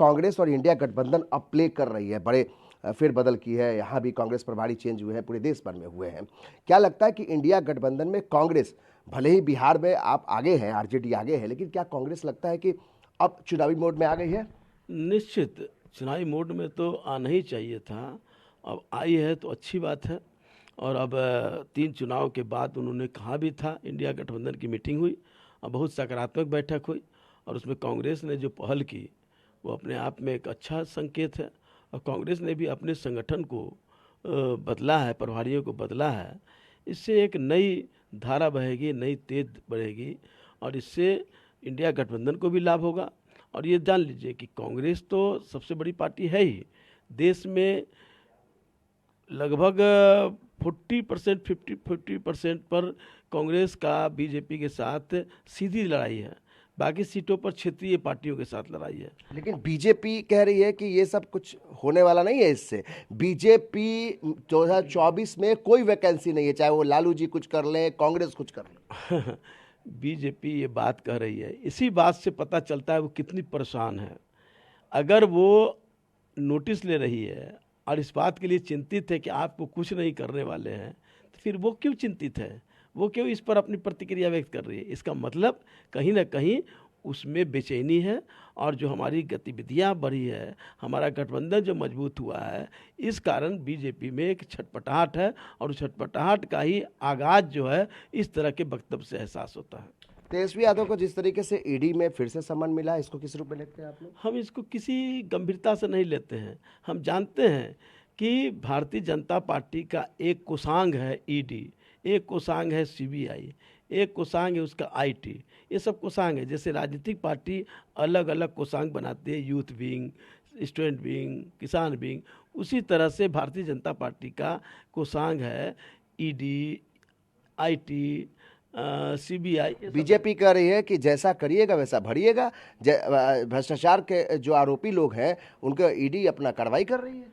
कांग्रेस और इंडिया गठबंधन अब प्ले कर रही है, बड़े फिर-बदल की है, यहाँ भी कांग्रेस प्रभारी चेंज हुए हैं, पूरे देश भर में हुए हैं। क्या लगता है कि इंडिया गठबंधन में कांग्रेस, भले ही बिहार में आप आगे हैं, आरजेडी आगे है, लेकिन क्या कांग्रेस लगता है कि अब चुनावी मोड में आ गई है? निश्चित चुनावी मोड में तो आना ही चाहिए था। अब आई है तो अच्छी बात है। और अब 3 चुनाव के बाद उन्होंने कहा भी था, इंडिया गठबंधन की मीटिंग हुई और बहुत सकारात्मक बैठक हुई और उसमें कांग्रेस ने जो पहल की वो अपने आप में एक अच्छा संकेत है। और कांग्रेस ने भी अपने संगठन को बदला है, प्रभारियों को बदला है। इससे एक नई धारा बहेगी, नई तेज बढ़ेगी और इससे इंडिया गठबंधन को भी लाभ होगा। और ये जान लीजिए कि कांग्रेस तो सबसे बड़ी पार्टी है ही देश में। लगभग 40% 50% पर कांग्रेस का बीजेपी के साथ सीधी लड़ाई है, बाकी सीटों पर क्षेत्रीय पार्टियों के साथ लड़ाई है। लेकिन बीजेपी कह रही है कि ये सब कुछ होने वाला नहीं है इससे। बीजेपी 2024 में कोई वैकेंसी नहीं है, चाहे वो लालू जी कुछ कर लें, कांग्रेस कुछ कर ले। बीजेपी ये बात कह रही है, इसी बात से पता चलता है वो कितनी परेशान है। अगर वो नोटिस ले रही है और इस बात के लिए चिंतित है कि आपको कुछ नहीं करने वाले हैं, तो फिर वो क्यों चिंतित है, वो क्यों इस पर अपनी प्रतिक्रिया व्यक्त कर रही है? इसका मतलब कहीं ना कहीं उसमें बेचैनी है। और जो हमारी गतिविधियां बढ़ी है, हमारा गठबंधन जो मजबूत हुआ है, इस कारण बीजेपी में एक छटपटाहट है और उस छटपटाहट का ही आगाज जो है इस तरह के वक्तव्य से एहसास होता है। तेजस्वी यादव को जिस तरीके से ईडी में फिर से सम्मान मिला, इसको किस रूप में लेते हैं आप लोग? हम इसको किसी गंभीरता से नहीं लेते हैं। हम जानते हैं कि भारतीय जनता पार्टी का एक कोषांग है ईडी, एक कोषांग है सीबीआई, एक कोषांग है उसका आईटी। ये सब कोषांग है। जैसे राजनीतिक पार्टी अलग अलग कोषांग बनाती है, यूथ विंग, स्टूडेंट विंग, किसान विंग, उसी तरह से भारतीय जनता पार्टी का कोषांग है ईडी, आईटी, सीबीआई। बीजेपी कह रही है कि जैसा करिएगा वैसा भरिएगा। भ्रष्टाचार के जो आरोपी लोग हैं उनका ईडी अपना कार्रवाई कर रही है।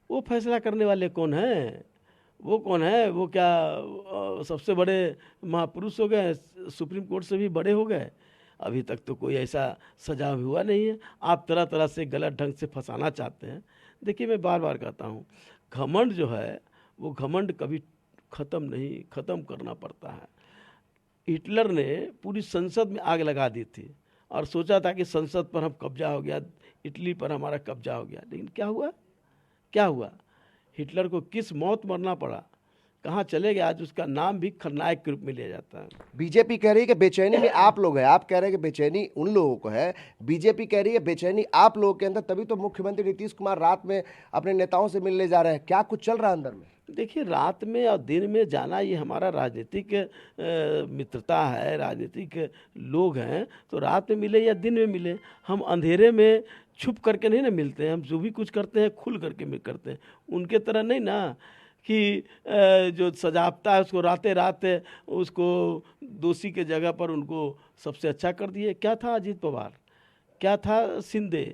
वो फैसला करने वाले कौन हैं? वो कौन है? वो क्या सबसे बड़े महापुरुष हो गए, सुप्रीम कोर्ट से भी बड़े हो गए? अभी तक तो कोई ऐसा सजा हुआ नहीं है। आप तरह तरह से गलत ढंग से फंसाना चाहते हैं। देखिए, मैं बार बार कहता हूँ, घमंड जो है वो घमंड कभी ख़त्म नहीं, ख़त्म करना पड़ता है। हिटलर ने पूरी संसद में आग लगा दी थी और सोचा था कि संसद पर हम कब्जा हो गया, इटली पर हमारा कब्जा हो गया। लेकिन क्या हुआ? क्या हुआ? हिटलर को किस मौत मरना पड़ा, कहाँ चले गए? आज उसका नाम भी खलनायक के रूप में लिया जाता है। बीजेपी कह रही है कि बेचैनी में आप लोग हैं, आप कह रहे हैं कि बेचैनी उन लोगों को है। बीजेपी कह रही है बेचैनी आप लोगों के अंदर, तभी तो मुख्यमंत्री नीतीश कुमार रात में अपने नेताओं से मिलने जा रहे हैं। क्या कुछ चल रहा है अंदर में? देखिए, रात में और दिन में जाना ये हमारा राजनीतिक मित्रता है, राजनीतिक लोग हैं, तो रात में मिले या दिन में मिले, हम अंधेरे में छुप करके नहीं ना मिलते हैं। हम जो भी कुछ करते हैं खुल करके करते हैं। उनके तरह नहीं ना कि जो सजावता है उसको रातें रात उसको दोषी के जगह पर उनको सबसे अच्छा कर दिए। क्या था अजीत पवार, क्या था शिंदे,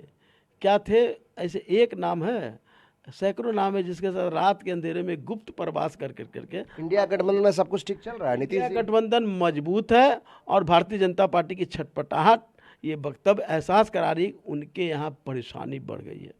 क्या थे? ऐसे एक नाम है, सैकड़ों नाम है जिसके साथ रात के अंधेरे में गुप्त प्रवास करके इंडिया गठबंधन में सब कुछ ठीक चल रहा है। नीतीश इंडिया जी, गठबंधन मजबूत है और भारतीय जनता पार्टी की छटपटाहट ये वक्तव्य एहसास करा रही, उनके यहाँ परेशानी बढ़ गई है।